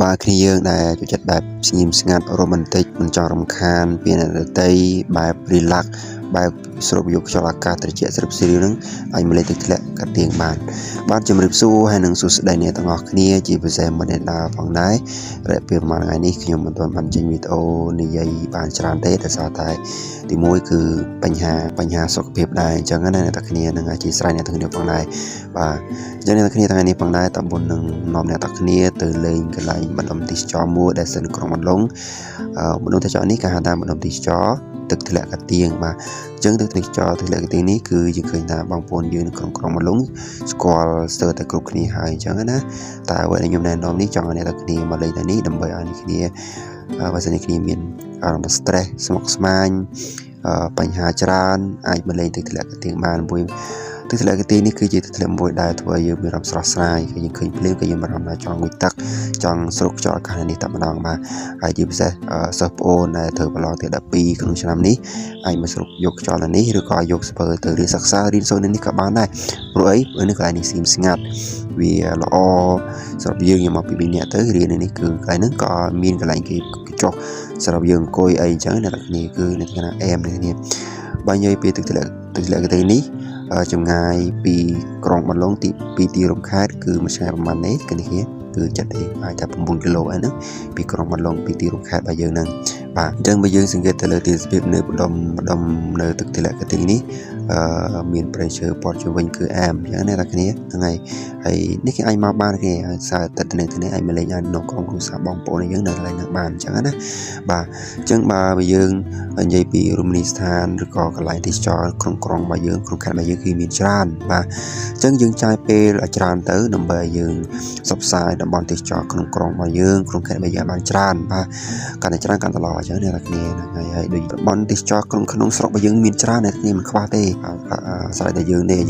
បើគ្នាយើងដែលចូលចិត្តបែបស្ងៀមស្ងាត់រ៉ូមែនទិកមិនចង់រំខានពីអ្នកដទៃបែប relax បែបស្រូបយកខ្យល់អាកាសត្រជាក់ស្រិបស្រាវហ្នឹងអាចមកលេងទឹកធ្លាក់កាត់ទៀងបានជម្រាបសួរហើយនឹងសួស្តីអ្នកទាំងអស់គ្នាជាពិសេសមិត្តអ្នកដើរផងដែររយៈពេលប្រហែលថ្ងៃនេះខ្ញុំមិនទាន់បានចេញវីដេអូនិយាយបានច្រើនទេដោយសារតែទីមួយគឺបញ្ហាសុខភាពដែរអញ្ចឹងណាអ្នកទាំងគ្នានឹងអធិស្ឋានអ្នកទាំងគ្នាផងដែរបាទអញ្ចឹងអ្នកទាំងគ្នាថ្ងៃនេះផងដែរតើមុននឹងនាំអ្នកទាំងគ្នាទៅលេងកន្លែងបណ្ដុំទេសចរមួយដែលស្ថិតនៅក្រុងបន្លុងបណ្ដុំទេសចរនេះគេហៅថាបណ្ដុំទេសចរទឹកធ្លាក់កាទៀងបាទអញ្ចឹងទឹកទេសចរទឹកធ្លាក់កាទៀងនេះគឺយើងឃើញថាបងប្អូនយើងនៅក្នុងក្រុងបន្លុងស្គាល់ស្ទើរតែគ្រប់គ្នាហើយអញ្ចឹងណាតែអ្វីដែលខ្ញុំណែនាំនេះចង់ឲ្យអ្នកទាំងគ្នាមកលេងទីនេះដើម្បីឲ្យអ្នកគ្នាបើសិនជាគ្នាមានអារម្មណ៍ stress ស្មុគស្មាញបញ្ហាច្រើនអាចមកលេងទឹកធ្លាក់កាទៀងបានមួយទឹកធ្លាក់កាទៀងនេះគឺជាទឹកធ្លាក់មួយដែលធ្វើឲ្យយើងមានអារម្មណ៍ស្រស់ស្រាយគឺយើងឃើញភ្លាមគឺយើងមានអារម្មណ៍ថាចង់ងូតទឹកចង់ស្រូបខ្យល់អាកាសនេះតែម្ដងបាទហើយជាពិសេសសិស្សប្អូនដែលធ្វើប្រឡងទី12ក្នុងឆ្នាំនេះអាចមកស្រូបយកខ្យល់នេះឬក៏យកស្ពើទៅរៀនសិក្សារៀនសូត្រនេះក៏បានដែរព្រោះអីនៅកន្លែងនេះស្ងាត់វាល្អសម្រាប់យើងមកពី2នាក់ទៅរៀននេះគឺកន្លែងហ្នឹងក៏មានកន្លែងគេចុះសម្រាប់យើងអង្គុយអីអញ្ចឹងអ្នកទាំងគ្នាគឺអ្នកទាំងអែមអ្នកគ្នាបើនិយាយពីទឹកធ្លាក់កាទៀងនេះចម្ងាយពីក្រុងបន្លុងពីទីរំខេត្តគឺមួយឆ្ងាយប្រហែលនេះគឺចិត្តទេអាចថា9គីឡូហ្នឹងពីក្រុងបន្លុងពីទីរំខេត្តរបស់យើងហ្នឹងបាទអញ្ចឹងបើយើងសង្កេតទៅលើទេសភាពនៅម្ដុំនៅទឹកធ្លាក់កាទៀងនេះមានប្រេឈើព័ទ្ធជុំវិញគឺអែមអញ្ចឹងណាអ្នកគ្នាហ្នឹងហើយនេះគេអាចមកបានគេសារទឹកទៅនេះអាចមកលេងនៅក្រុមគ្រួសារបងប្អូនយើងនៅកន្លែងហ្នឹងបានអញ្ចឹងណាបាទអញ្ចឹងបើយើងនិយាយពីរមណីយដ្ឋានឬក៏កន្លែងទេសចរក្នុងក្រុងរបស់យើងក្នុងខេត្តរបស់យើងគឺមានច្រើនបាទអញ្ចឹងយើងចាយពេលឲ្យច្រើនទៅដើម្បីឲ្យយើងផ្សព្វផ្សាយតំបន់ទេសចរក្នុងក្រុងរបស់យើងក្នុងខេត្តរបស់យើងបានច្រើនបាទកាន់តែច្រើនកាន់តែល្អអញ្ចឹងអ្នកគ្នាហ្នឹងហើយដូចតំបន់ទេសចរក្នុងស្រុករបស់យើងមានច្រើនអ្នកគ្នាមិនខ្វះទេស្រេចតែយើងនេះ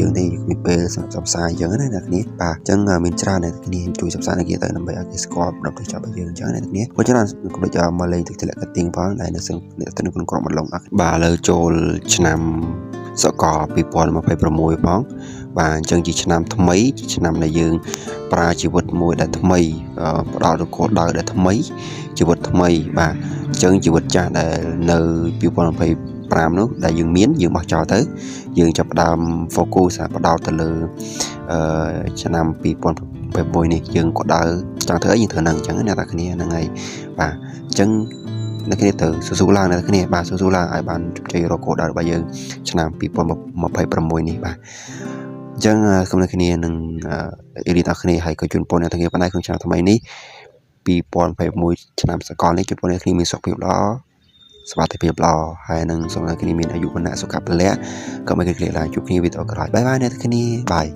មានពេលសម្រាប់ផ្សព្វផ្សាយអញ្ចឹងណាអ្នកគ្នាបាទអញ្ចឹងមានច្រើនអ្នកគ្នាជួយផ្សព្វផ្សាយអ្នកគ្នាទៅដើម្បីឲ្យគេស្គាល់តំបន់ទេសចររបស់យើងអញ្ចឹងអ្នកគ្នាព្រោះច្រើនកុំភ្លេចមកលេងទឹកធ្លាក់កាទៀងផងដែលនៅក្នុងក្រុងបន្លុងបាទឥឡូវចូលឆ្នាំសកល2026ផងបាទអញ្ចឹងជាឆ្នាំថ្មីជាឆ្នាំដែលយើងប្រើជីវិតមួយដែលថ្មីផ្ដល់នូវគោលដៅដែលថ្មីជីវិតថ្មីបាទអញ្ចឹងជីវិតចាស់ដែលនៅ2025នោះដែលយើងបោះចោលទៅយើងចាប់ផ្ដើម focus ផ្ដោតទៅលើឆ្នាំ2026នេះយើងក៏ដៅចង់ធ្វើអីយើងធ្វើហ្នឹងអញ្ចឹងអ្នកទាំងគ្នាហ្នឹងហើយបាទអញ្ចឹងអ្នកគ្នាទៅស៊ូឡើងអ្នកគ្នាបាទស៊ូឡើងឲ្យបានជោគជ័យរកគោលដៅរបស់យើងឆ្នាំ2026នេះបាទអញ្ចឹងគុំអ្នកគ្នានឹងអេឌីតអ្នកគ្នាហើយក៏ជូនពរអ្នកទាំងគ្នាប៉ុណ្ណេះក្នុងឆ្នាំថ្មីនេះ2021ឆ្នាំសកលនេះជូនពរអ្នកគ្នាមានសុខភាពល្អសុខភាពល្អហើយនឹងសូមអ្នកគ្នាមានអាយុវណ្ណៈសុខៈពលៈក៏មិនគ្រាឡើងជួបគ្នាវីដេអូក្រោយបាយអ្នកទាំងគ្នាបាយ